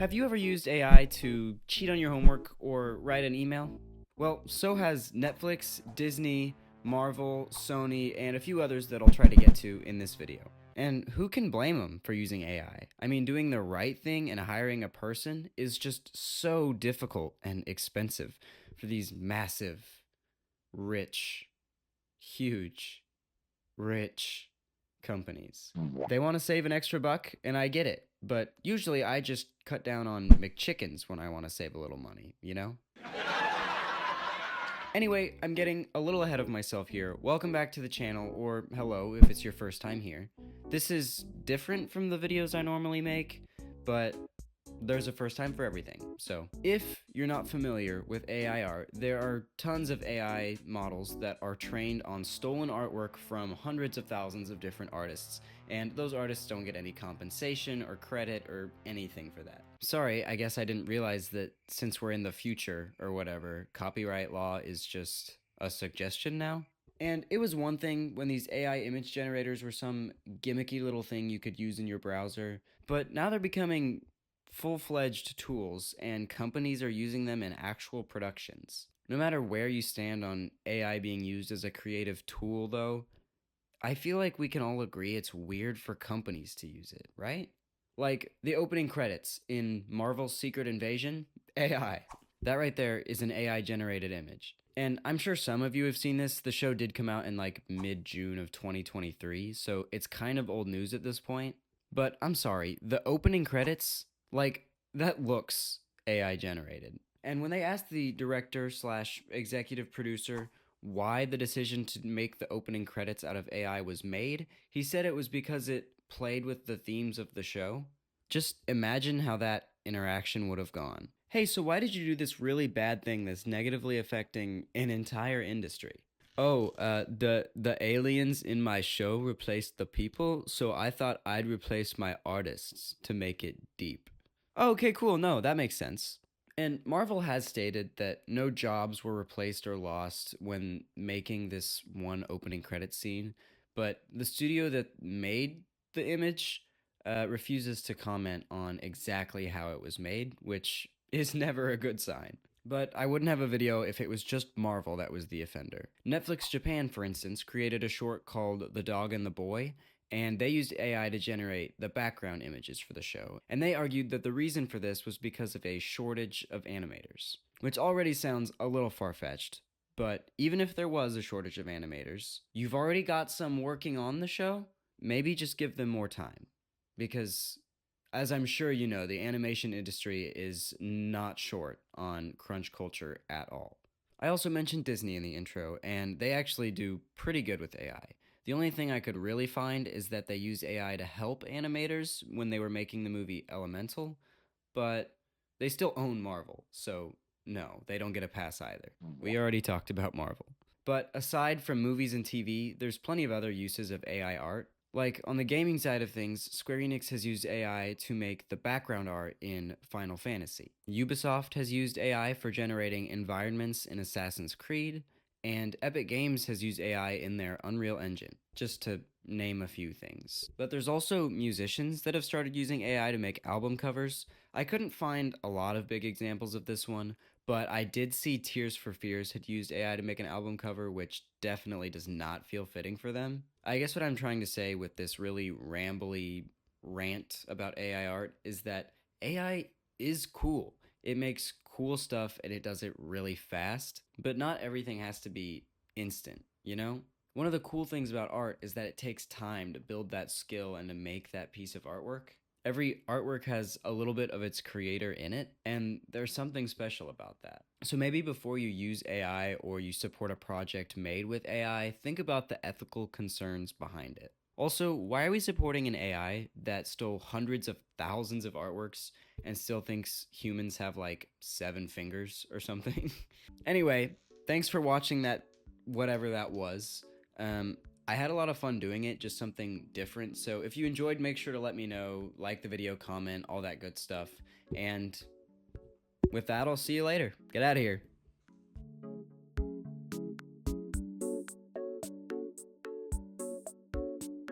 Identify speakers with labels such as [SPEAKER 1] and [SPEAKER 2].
[SPEAKER 1] Have you ever used AI to cheat on your homework or write an email? Well, so has Netflix, Disney, Marvel, Sony, and a few others that I'll try to get to in this video. And who can blame them for using AI? I mean, doing the right thing and hiring a person is just so difficult and expensive for these massive, rich, huge, rich companies. They want to save an extra buck, and I get it. But usually I just cut down on McChickens when I want to save a little money, you know? Anyway, I'm getting a little ahead of myself here. Welcome back to the channel, or hello if it's your first time here. This is different from the videos I normally make, but there's a first time for everything. So if you're not familiar with AI art, there are tons of AI models that are trained on stolen artwork from hundreds of thousands of different artists, and those artists don't get any compensation or credit or anything for that. Sorry, I guess I didn't realize that since we're in the future or whatever, copyright law is just a suggestion now. And it was one thing when these AI image generators were some gimmicky little thing you could use in your browser, but now they're becoming full-fledged tools, and companies are using them in actual productions. No matter where you stand on AI being used as a creative tool, though, I feel like we can all agree it's weird for companies to use it, right? Like the opening credits in Marvel's Secret Invasion, AI. That right there is an AI-generated image. And I'm sure some of you have seen this. The show did come out in like mid-June of 2023, so it's kind of old news at this point. But I'm sorry, the opening credits, like, that looks AI generated. And when they asked the director slash executive producer why the decision to make the opening credits out of AI was made, he said it was because it played with the themes of the show. Just imagine how that interaction would have gone. Hey, so why did you do this really bad thing that's negatively affecting an entire industry? Oh, the aliens in my show replaced the people, so I thought I'd replace my artists to make it deep. Okay, cool. No, that makes sense. And Marvel has stated that no jobs were replaced or lost when making this one opening credit scene, but the studio that made the image refuses to comment on exactly how it was made, which is never a good sign. But I wouldn't have a video if it was just Marvel that was the offender. Netflix Japan, for instance, created a short called The Dog and the Boy, and they used AI to generate the background images for the show. And they argued that the reason for this was because of a shortage of animators, which already sounds a little far-fetched. But even if there was a shortage of animators, you've already got some working on the show, maybe just give them more time. Because as I'm sure you know, the animation industry is not short on crunch culture at all. I also mentioned Disney in the intro, and they actually do pretty good with AI. The only thing I could really find is that they use AI to help animators when they were making the movie Elemental, but they still own Marvel, so no, they don't get a pass either. We already talked about Marvel. But aside from movies and TV, there's plenty of other uses of AI art. Like, on the gaming side of things, Square Enix has used AI to make the background art in Final Fantasy. Ubisoft has used AI for generating environments in Assassin's Creed, and Epic Games has used AI in their Unreal Engine, just to name a few things. But there's also musicians that have started using AI to make album covers. I couldn't find a lot of big examples of this one, but I did see Tears for Fears had used AI to make an album cover, which definitely does not feel fitting for them. I guess what I'm trying to say with this really rambly rant about AI art is that AI is cool. It makes cool stuff and it does it really fast, but not everything has to be instant, you know? One of the cool things about art is that it takes time to build that skill and to make that piece of artwork. Every artwork has a little bit of its creator in it, and there's something special about that. So maybe before you use AI or you support a project made with AI, think about the ethical concerns behind it. Also, why are we supporting an AI that stole hundreds of thousands of artworks and still thinks humans have like 7 fingers or something? Anyway, thanks for watching that, whatever that was. I had a lot of fun doing it, just something different. So if you enjoyed, make sure to let me know, like the video, comment, all that good stuff. And with that, I'll see you later. Get out of here.